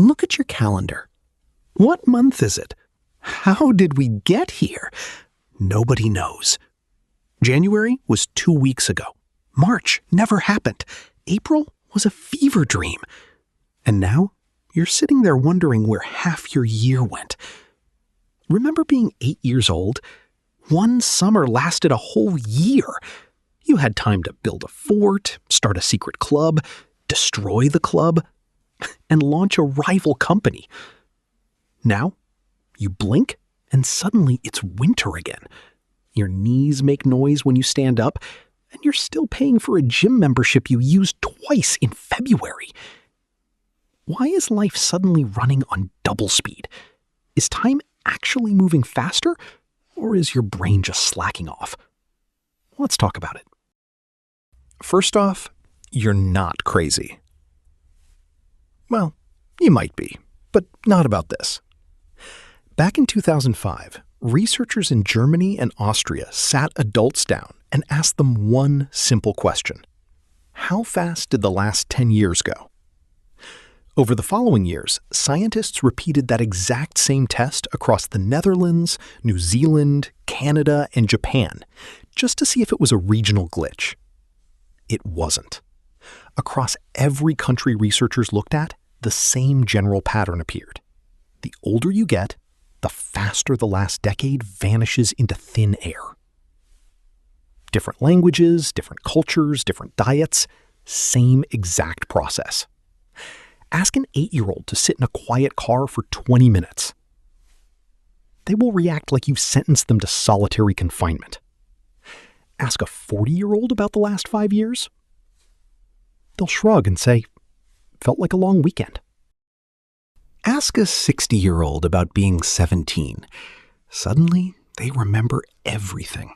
Look at your calendar. What month is it? How did we get here? Nobody knows. January was 2 weeks ago. March never happened. April was a fever dream. And now you're sitting there wondering where half your year went. Remember being 8 years old? One summer lasted a whole year. You had time to build a fort, start a secret club, destroy the club, and launch a rival company. Now, you blink and suddenly it's winter again. Your knees make noise when you stand up, and you're still paying for a gym membership you used twice in February. Why is life suddenly running on double speed? Is time actually moving faster, or is your brain just slacking off? Let's talk about it. First off, you're not crazy. Well, you might be, but not about this. Back in 2005, researchers in Germany and Austria sat adults down and asked them one simple question. How fast did the last 10 years go? Over the following years, scientists repeated that exact same test across the Netherlands, New Zealand, Canada, and Japan, just to see if it was a regional glitch. It wasn't. Across every country researchers looked at, the same general pattern appeared. The older you get, the faster the last decade vanishes into thin air. Different languages, different cultures, different diets, same exact process. Ask an 8-year-old to sit in a quiet car for 20 minutes. They will react like you've sentenced them to solitary confinement. Ask a 40-year-old about the last 5 years. They'll shrug and say, felt like a long weekend. Ask a 60-year-old about being 17. Suddenly, they remember everything.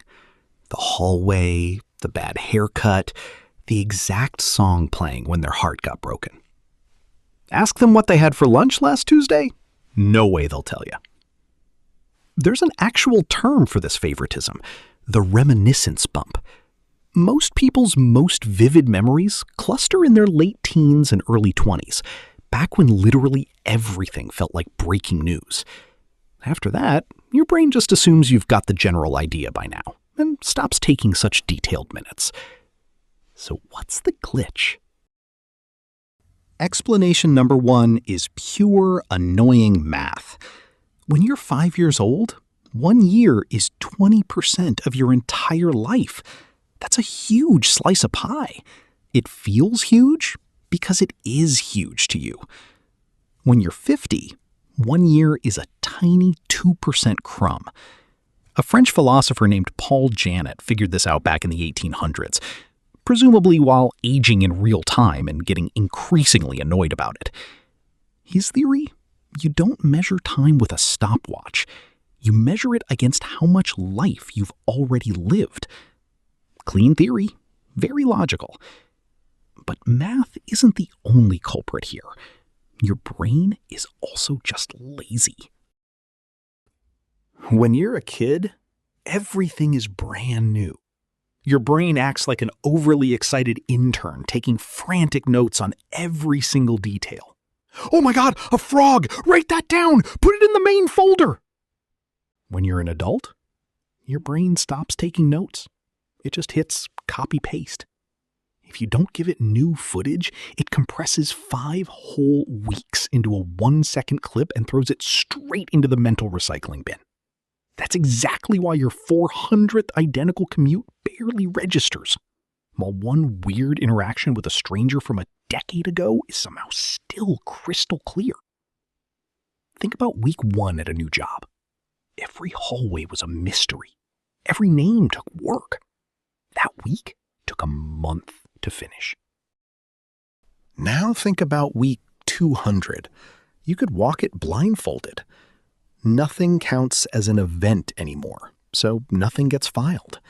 The hallway, the bad haircut, the exact song playing when their heart got broken. Ask them what they had for lunch last Tuesday. No way they'll tell you. There's an actual term for this favoritism, the reminiscence bump. Most people's most vivid memories cluster in their late teens and early 20s, back when literally everything felt like breaking news. After that, your brain just assumes you've got the general idea by now and stops taking such detailed minutes. So what's the glitch? Explanation number 1 is pure annoying math. When you're 5 years old, 1 year is 20% of your entire life. That's a huge slice of pie. It feels huge because it is huge to you. When you're 50, 1 year is a tiny 2% crumb. A French philosopher named Paul Janet figured this out back in the 1800s, presumably while aging in real time and getting increasingly annoyed about it. His theory? You don't measure time with a stopwatch. You measure it against how much life you've already lived. Clean theory, very logical. But math isn't the only culprit here. Your brain is also just lazy. When you're a kid, everything is brand new. Your brain acts like an overly excited intern taking frantic notes on every single detail. Oh my God, a frog! Write that down! Put it in the main folder! When you're an adult, your brain stops taking notes. It just hits copy-paste. If you don't give it new footage, it compresses 5 whole weeks into a 1-second clip and throws it straight into the mental recycling bin. That's exactly why your 400th identical commute barely registers, while one weird interaction with a stranger from a decade ago is somehow still crystal clear. Think about week 1 at a new job. Every hallway was a mystery. Every name took work. That week took a month to finish. Now think about week 200. You could walk it blindfolded. Nothing counts as an event anymore, so nothing gets filed.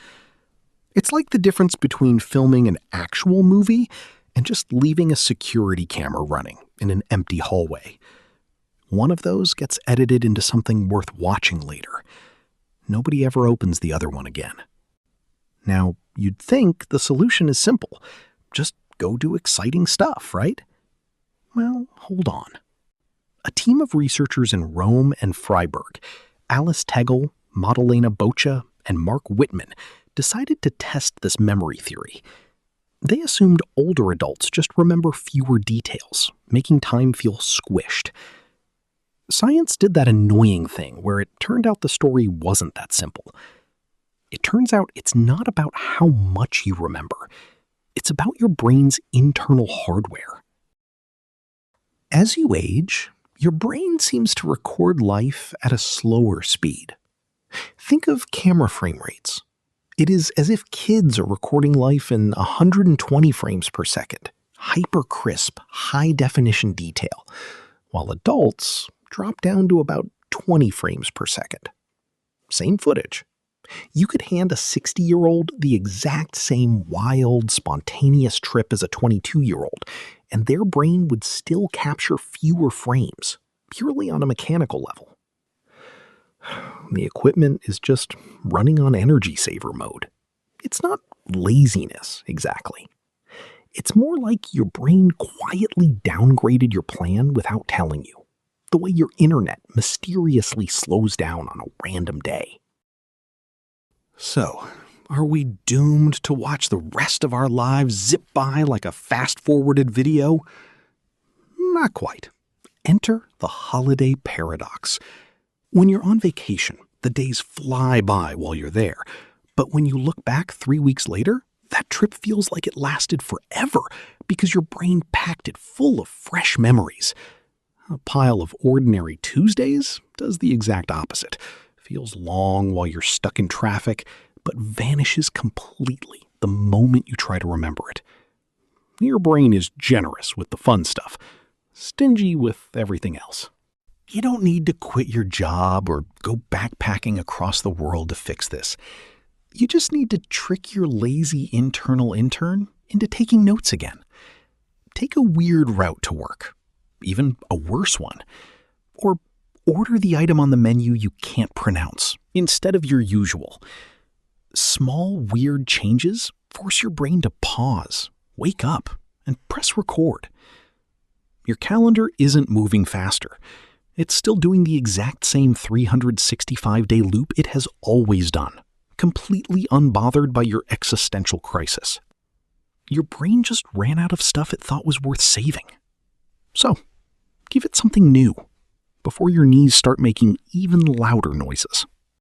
It's like the difference between filming an actual movie and just leaving a security camera running in an empty hallway. One of those gets edited into something worth watching later. Nobody ever opens the other one again. Now, you'd think the solution is simple. Just go do exciting stuff, right? Well, hold on. team of researchers in Rome and Freiburg, Alice Tegel, Madalena Bocha, and Mark Whitman, decided to test this memory theory. They assumed older adults just remember fewer details, making time feel squished. Science did that annoying thing where it turned out the story wasn't that simple. It turns out it's not about how much you remember. It's about your brain's internal hardware. As you age, your brain seems to record life at a slower speed. Think of camera frame rates. It is as if kids are recording life in 120 frames per second, hyper-crisp, high-definition detail, while adults drop down to about 20 frames per second. Same footage. You could hand a 60-year-old the exact same wild, spontaneous trip as a 22-year-old, and their brain would still capture fewer frames, purely on a mechanical level. The equipment is just running on energy saver mode. It's not laziness, exactly. It's more like your brain quietly downgraded your plan without telling you, the way your internet mysteriously slows down on a random day. So, are we doomed to watch the rest of our lives zip by like a fast-forwarded video? Not quite. Enter the holiday paradox. When you're on vacation, the days fly by while you're there. But when you look back 3 weeks later, that trip feels like it lasted forever because your brain packed it full of fresh memories. A pile of ordinary Tuesdays does the exact opposite. Feels long while you're stuck in traffic, but vanishes completely the moment you try to remember it. Your brain is generous with the fun stuff, stingy with everything else. You don't need to quit your job or go backpacking across the world to fix this. You just need to trick your lazy internal intern into taking notes again. Take a weird route to work, even a worse one, or order the item on the menu you can't pronounce instead of your usual. Small, weird changes force your brain to pause, wake up, and press record. Your calendar isn't moving faster. It's still doing the exact same 365-day loop it has always done, completely unbothered by your existential crisis. Your brain just ran out of stuff it thought was worth saving. So, give it something new before your knees start making even louder noises.